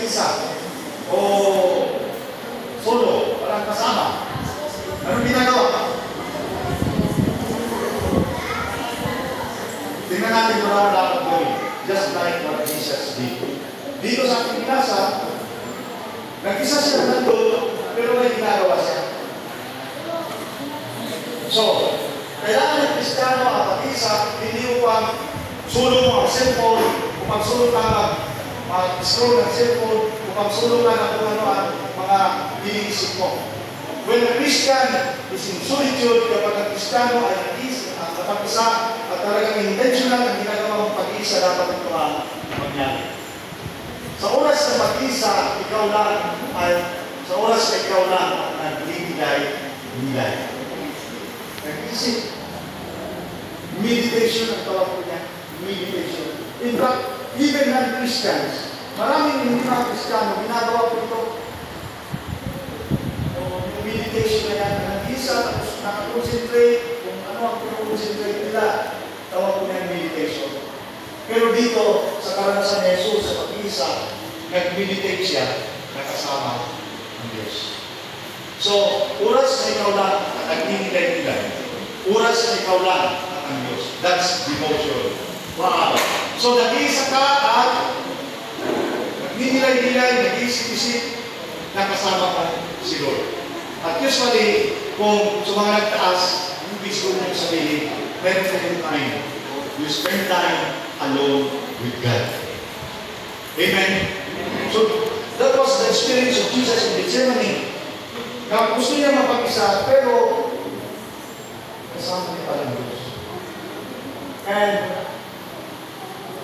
mag-isa o solo, walang kasama. Anong ginagawa? Tingnan natin kung ano dapat gawin. Just like what Jesus did. Dito sa ating binasa, nag-isa siya nandun, pero may ginagawa siya. So, kailangan ng Kristiyano ang mag-isa, hindi upang sulong mo ang cellphone, upang sulong ka mag-scroll ng cellphone, upang sulong ka ng kung ano ang mga iniisip mo. When a Christian is in solitude, kapag ang Kristiyano ay napag-isa at talagang intentional ang ginagawa mong pag-isa, dapat ito ang mangyari. Sa oras na pag-isa, ikaw lang ang nagbibigay-bigay. Nag-isip. Meditation ang tawag ko niya. Meditation. In fact, even non-Christians, maraming hindi mga Kristiyano, ginagawa ko ito. Meditation na yan, nag-isa, tapos nakakonsentrate, kung ano ang concentrate nila, tawag ko niya meditation. Pero dito, sa karanasan ni Jesus, sa pag-isa, nag-meditate siya, nakasama ang Diyos. So, oras na ikaw lang at nag-inilay-ilay. Oras na ikaw lang at ang Diyos. That's devotion. Wow! So, nag-iisa ka at nag-inilay-ilay, nag-iisip-isip, nakasama ka si Lord. At usually, kung sa mga nagtaas, yung gusto mong sabihin, meron ka yung time. You spend time alone with God. Amen? So, that was the experience of Jesus in Gethsemane. Na gusto niya mapag-isa, pero kasama niya pala ng Diyos. And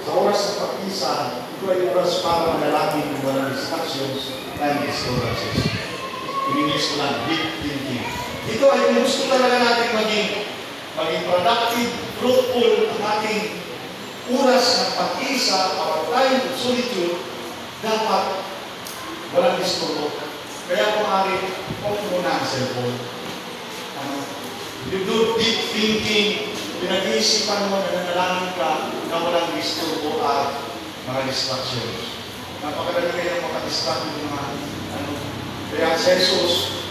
sa oras ng pag-isa, ito ay oras para manalangin ng walang distractions and disturbances. In-English ko lang, deep thinking. Ito ay kung gusto talaga natin maging productive, fruitful ang ating oras ng pag-isa, our time of solitude, dapat walang disturbo. Kaya kung off muna ang cellphone. You do deep thinking, pinag-iisipan mo, nananalangin ka na walang disturbo at mga distractions. Napakadali kayong makadistract yung mga kaya si Jesus,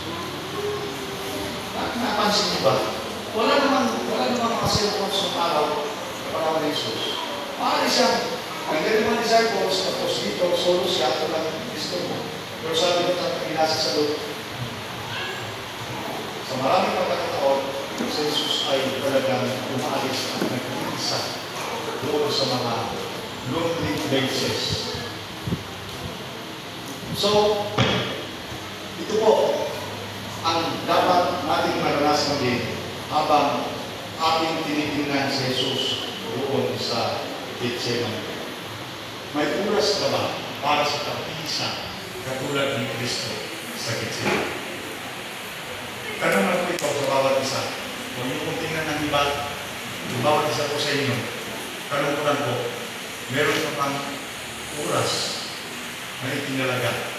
napansin niyo ba? Wala namang mga cellphone sa araw na panahon ni Jesus. Maaari siyang, nangyari mga disciples, tapos dito, solo siya, ito lang disturbo. Pero sabi ko sa pinasa sa loob, sa maraming pagkakataon, si Jesus ay talagang umaalis at nag-iisa doon sa mga lonely places. So, ito po ang dapat nating maranasan din habang ating tinitingnan si Jesus doon sa Gethsemane. May oras ka ba para sa pag-iisa katulad ni Kristo sa Gethsemane? Tanong na po ito sa bawat isa. Kung yung kung tingnan ng iba, yung bawat isa po sa inyo, tanong ko lang po, meron ka pang oras na itinalaga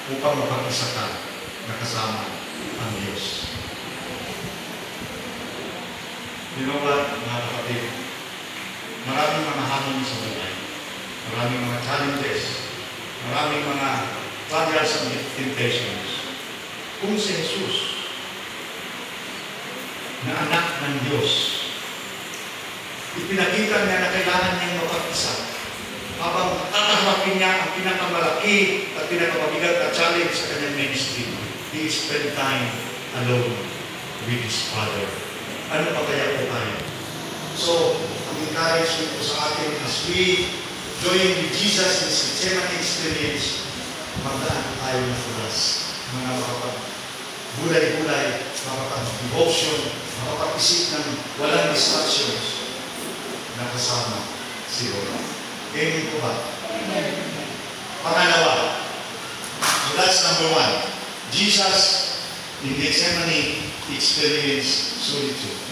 upang mapag-isa ka na kasama ang Diyos. You know what, mga kapatid? Maraming mga hamon sa buhay. Maraming mga challenges. Maraming mga trials and temptations. Kung si Jesus na anak ng Diyos, ipinakita niya na kailangan niyang mapag-isa habang tatanggapin niya ang pinakamalaki at pinakamabigat na challenge sa kanyang ministry. He spent time alone with His Father. Ano pa kaya po tayo? So, ang encouragement ko sa atin as we join with Jesus in His Gethsemane experience, magdaan tayo ng oras. Mga makapag-gulay-gulay, makapag-devotion, makapag-isip ng walang distractions na kasama si Lord. Amen po ba? Pangalawa, so that's number one. Jesus in Gethsemane experienced solitude.